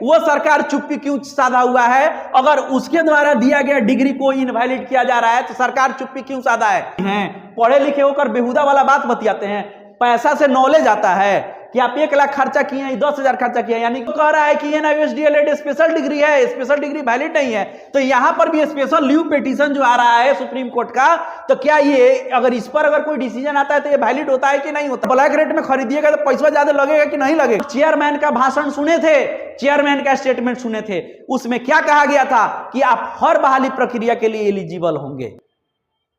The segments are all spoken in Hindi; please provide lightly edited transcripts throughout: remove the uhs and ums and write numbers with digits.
वो सरकार चुप्पी क्यों साधा हुआ है? अगर उसके द्वारा दिया गया डिग्री को इनवैलिड किया जा रहा है तो सरकार चुप्पी क्यों साधा है? पढ़े लिखे होकर बेहुदा वाला बात बतियाते हैं। पैसा से नॉलेज आता है कि आप 1 लाख खर्चा किए हैं, 10,000 खर्चा किया, यानी तो कह रहा है कि एनआईओएस डीएलएड स्पेशल डिग्री है, स्पेशल डिग्री वैलिड नहीं है। तो यहां पर भी स्पेशल लीव पिटीशन जो आ रहा है सुप्रीम कोर्ट का, तो क्या ये अगर इस पर अगर कोई डिसीजन आता है तो ये वैलिड होता है कि नहीं होता? ब्लैक रेट में खरीदिएगा तो पैसा ज्यादा लगेगा कि नहीं लगेगा? चेयरमैन का भाषण सुने थे, चेयरमैन का स्टेटमेंट सुने थे, उसमें क्या कहा गया था कि आप हर बहाली प्रक्रिया के लिए एलिजिबल होंगे।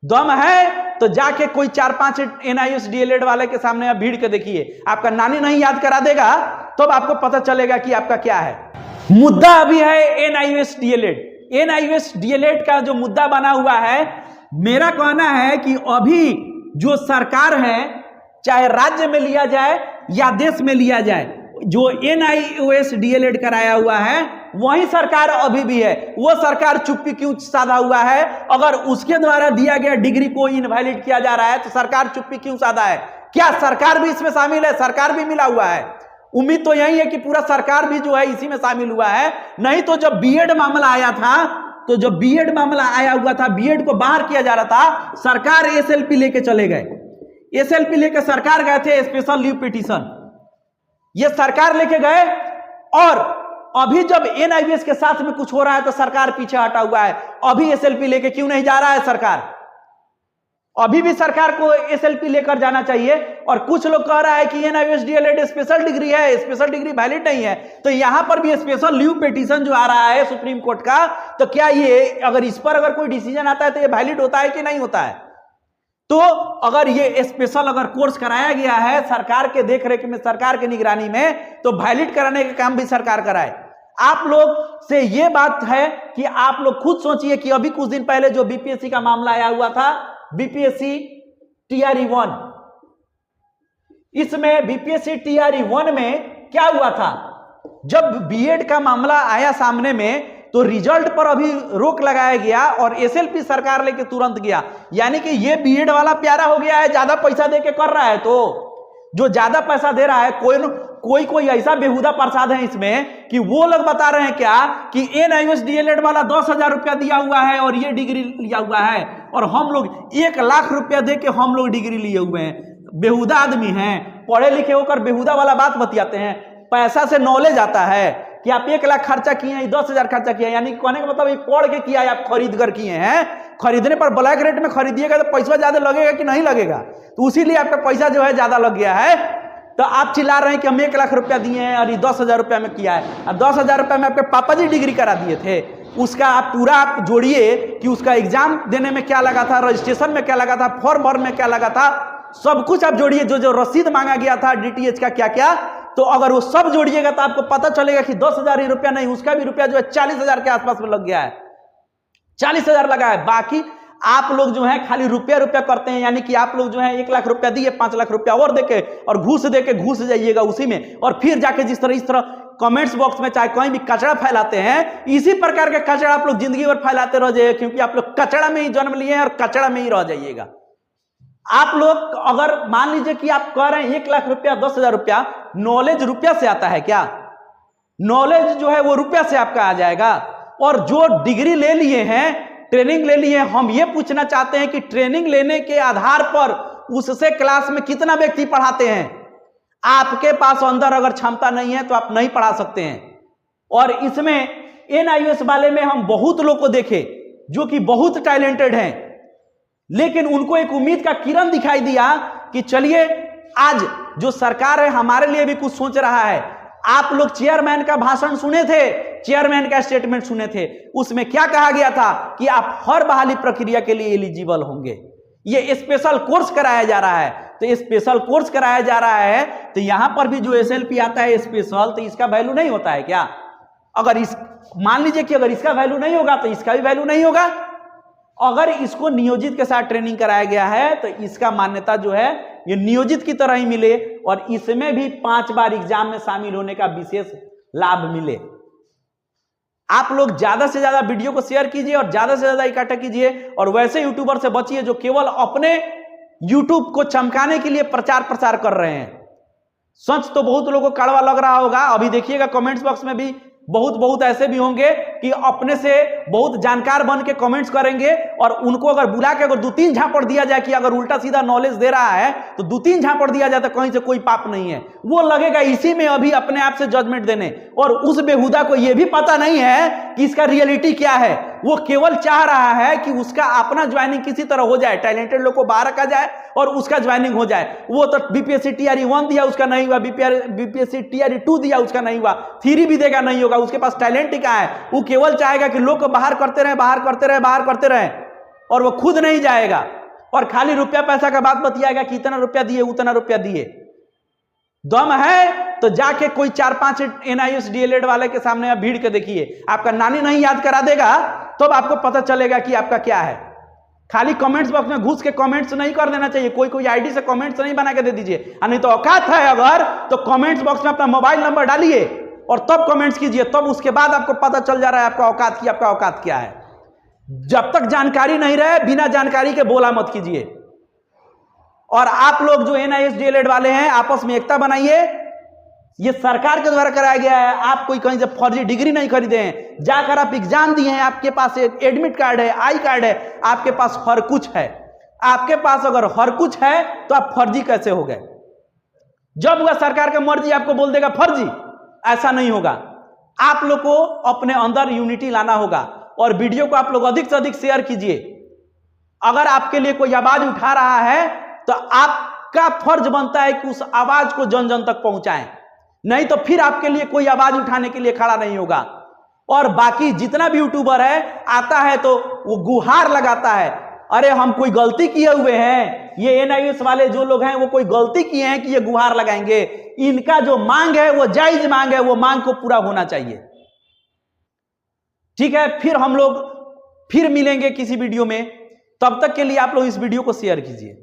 दम है तो जाके कोई 4-5 एनआईओएस डीएलएड वाले के सामने आप भीड़ के देखिए, आपका नानी नहीं याद करा देगा तो आपको पता चलेगा कि आपका क्या है। मुद्दा अभी है एनआईओएस डीएलएड। एनआईओएस डीएलएड का जो मुद्दा बना हुआ है, मेरा कहना है कि अभी जो सरकार है, चाहे राज्य में लिया जाए या देश में लिया जाए, जो एनआईओएस डीएलएड कराया हुआ है वही सरकार अभी भी है। वो सरकार चुप्पी क्यों साधा हुआ है? अगर उसके द्वारा दिया गया डिग्री को इनवैलिड किया जा रहा है तो सरकार चुप्पी क्यों साधा है? क्या सरकार भी इसमें शामिल है? सरकार भी मिला हुआ है। उम्मीद तो यही है कि पूरा सरकार भी जो है इसी में शामिल हुआ है। नहीं तो जब बीएड मामला आया था, तो जब बीएड मामला आया हुआ था, बीएड को बाहर किया जा रहा था, सरकार एसएलपी लेके चले गए। एसएलपी लेके सरकार गए थे, स्पेशल लीव पिटीशन ये सरकार लेके गए। और अभी जब एनआईओएस के साथ में कुछ हो रहा है तो सरकार पीछे हटा हुआ है। अभी एसएलपी लेके क्यों नहीं जा रहा है सरकार? अभी भी सरकार को एसएलपी लेकर जाना चाहिए। और कुछ लोग कह रहा है कि एनआईओएस डीएलएड स्पेशल डिग्री है, स्पेशल डिग्री वैलिड नहीं है। तो यहां पर भी स्पेशल लीव पिटीशन जो आ रहा है सुप्रीम कोर्ट का, तो क्या ये अगर इस पर अगर कोई डिसीजन आता है तो ये वैलिड होता है कि नहीं होता है? तो अगर ये स्पेशल अगर कोर्स कराया गया है सरकार के देखरेख में, सरकार की निगरानी में, तो वैलिड कराने का काम भी सरकार कराए। आप लोग से ये बात है कि आप लोग खुद सोचिए कि अभी कुछ दिन पहले जो बीपीएससी का मामला आया हुआ था, बीपीएससी टीआरई 1, इसमें बीपीएससी टीआरई 1 में क्या हुआ था? जब बीएड का मामला आया सामने में तो रिजल्ट पर अभी रोक लगाया गया और एसएलपी सरकार लेके तुरंत गया। यानी कि ये बीएड वाला प्यारा हो गया है, ज्यादा पैसा देके कर रहा है। तो जो ज्यादा पैसा दे रहा है, कोई ऐसा बेहुदा प्रसाद है इसमें कि वो लोग बता रहे हैं क्या कि एनआईओएस डीएलएड वाला 10,000 रुपया दिया हुआ है और ये डिग्री लिया हुआ है, और हम लोग 1 लाख रुपया दे के हम लोग डिग्री लिए हुए हैं। बेहुदा आदमी हैं, पढ़े लिखे होकर बेहुदा वाला बात बतियाते हैं। पैसा से नॉलेज आता है कि आप 1 लाख खर्चा किए हैं, 10,000 खर्चा किया है, यानी कहने का मतलब पढ़ के किया है, आप खरीद कर किए हैं। खरीदने पर ब्लैक रेट में खरीदिएगा तो पैसा ज्यादा लगेगा कि नहीं लगेगा? तो उसीलिए आपका पैसा जो है ज्यादा लग गया है। तो आप चिल्ला रहे हैं कि हम 1 लाख रुपया दिए हैं और ये 10,000 रुपया में किया है। अब 10,000 रुपया में आपके पापा जी डिग्री करा दिए थे, उसका आप पूरा आप जोड़िए कि उसका एग्जाम देने में क्या लगा था, रजिस्ट्रेशन में क्या लगा था, फॉर्म भरने में क्या लगा था, सब कुछ आप जोड़िए। जो रसीद मांगा गया था डीटीएच का क्या क्या, तो अगर वो सब जोड़िएगा तो आपको पता चलेगा कि 10,000 ही रुपया नहीं, उसका भी रुपया जो है 40,000 के आसपास में लग गया है। 40,000 लगा है। बाकी आप लोग जो है खाली रुपया करते हैं, यानी कि आप लोग जो है 1 लाख रुपया दिए, 5 लाख रुपया और देके और घूस देके घुस जाइएगा उसी में, और फिर जाके इस तरह कमेंट्स बॉक्स में चाहे कहीं भी कचरा फैलाते हैं, इसी प्रकार के कचरा आप लोग जिंदगी भर फैलाते रह जाइए, क्योंकि आप लोग कचरा में ही जन्म लिए हैं और कचरा में ही रह जाइएगा। आप लोग अगर मान लीजिए कि आप कह रहे हैं 1 लाख रुपया, 10,000 रुपया, नॉलेज रुपया से आता है क्या? नॉलेज जो है वो रुपया से आपका आ जाएगा। और जो डिग्री ले लिए हैं, ट्रेनिंग ले लिए हैं, हम ये पूछना चाहते हैं कि ट्रेनिंग लेने के आधार पर उससे क्लास में कितना व्यक्ति पढ़ाते हैं? आपके पास अंदर अगर क्षमता नहीं है तो आप नहीं पढ़ा सकते हैं। और इसमें एनआईओएस वाले में हम बहुत लोग को देखे जो कि बहुत टैलेंटेड हैं, लेकिन उनको एक उम्मीद का किरण दिखाई दिया कि चलिए आज जो सरकार है हमारे लिए भी कुछ सोच रहा है। आप लोग चेयरमैन का भाषण सुने थे, चेयरमैन का स्टेटमेंट सुने थे, उसमें क्या कहा गया था कि आप हर बहाली प्रक्रिया के लिए एलिजिबल होंगे। ये स्पेशल कोर्स कराया जा रहा है, तो स्पेशल कोर्स कराया जा रहा है तो यहां पर भी जो एसएलपी आता है स्पेशल, तो इसका वैल्यू नहीं होता है क्या? अगर इस मान लीजिए कि अगर इसका वैल्यू नहीं होगा तो इसका भी वैल्यू नहीं होगा। अगर इसको नियोजित के साथ ट्रेनिंग कराया गया है तो इसका मान्यता जो है ये नियोजित की तरह ही मिले, और इसमें भी 5 बार एग्जाम में शामिल होने का विशेष लाभ मिले। आप लोग ज्यादा से ज्यादा वीडियो को शेयर कीजिए और ज्यादा से ज्यादा इकट्ठा कीजिए, और वैसे यूट्यूबर से बचिए जो केवल अपने यूट्यूब को चमकाने के लिए प्रचार प्रसार कर रहे हैं। सच तो बहुत लोगों को कड़वा लग रहा होगा। अभी देखिएगा कमेंट्स बॉक्स में भी बहुत बहुत ऐसे भी होंगे कि अपने से बहुत जानकार बन के कमेंट्स करेंगे, और उनको अगर बुला के अगर 2-3 झापड़ दिया जाए कि अगर उल्टा सीधा नॉलेज दे रहा है तो 2-3 झापड़ दिया जाए तो कहीं से कोई पाप नहीं है, वो लगेगा इसी में अभी अपने आप से जजमेंट देने। और उस बेहुदा को यह भी पता नहीं है कि इसका रियलिटी क्या है, वो केवल चाह रहा है कि उसका अपना ज्वाइनिंग किसी तरह हो जाए, टैलेंटेड लोग को बाहर रखा जाए और उसका ज्वाइनिंग हो जाए। वो तो बीपीएससी टीआरई 1 दिया, उसका नहीं हुआ, बीपीएससी टीआरई 2 दिया, उसका नहीं हुआ, 3 भी देगा नहीं होगा, उसके पास टैलेंट ही कहाँ है। वो केवल चाहेगा कि लोग को बाहर करते रहे, बाहर करते रहे, बाहर करते रहे, और वो खुद नहीं जाएगा और खाली रुपया पैसा का बात बतियाएगा कि इतना रुपया दिए, उतना रुपया दिए। दम है तो जाके कोई 4-5 एनआईएस डीएलएड वाले के सामने आप भीड़ के देखिए, आपका नानी नहीं याद करा देगा तब तो आपको पता चलेगा कि आपका क्या है। खाली कमेंट्स बॉक्स में घुस के कमेंट्स नहीं कर देना चाहिए, कोई आईडी से कमेंट्स नहीं बना के दे दीजिए, नहीं तो औकात है अगर तो कमेंट्स बॉक्स में अपना मोबाइल नंबर डालिए और तब कमेंट्स कीजिए, तब उसके बाद आपको पता चल जा रहा है आपका औकात की, आपका औकात क्या है। जब तक जानकारी नहीं रहे बिना जानकारी के बोला मत कीजिए। और आप लोग जो एनआईएस डीएलएड वाले हैं आपस में एकता बनाइए, ये सरकार के द्वारा कराया गया है, आप कोई कहीं से फर्जी डिग्री नहीं खरीदे हैं, जाकर आप एग्जाम दिए हैं, आपके पास एडमिट कार्ड है, आई कार्ड है, आपके पास हर कुछ है। आपके पास अगर हर कुछ है तो आप फर्जी कैसे हो गए? जब वह सरकार का मर्जी आपको बोल देगा फर्जी, ऐसा नहीं होगा। आप लोग को अपने अंदर यूनिटी लाना होगा और वीडियो को आप लोग अधिक से अधिक शेयर कीजिए। अगर आपके लिए कोई आवाज उठा रहा है तो आपका फर्ज बनता है कि उस आवाज को जन जन तक पहुंचाएं, नहीं तो फिर आपके लिए कोई आवाज उठाने के लिए खड़ा नहीं होगा। और बाकी जितना भी यूट्यूबर है आता है तो वो गुहार लगाता है, अरे हम कोई गलती किए हुए हैं, ये एनआईएस वाले जो लोग हैं वो कोई गलती किए हैं कि ये गुहार लगाएंगे। इनका जो मांग है वो जायज मांग है, वो मांग को पूरा होना चाहिए। ठीक है, फिर हम लोग फिर मिलेंगे किसी वीडियो में, तब तक के लिए आप लोग इस वीडियो को शेयर कीजिए।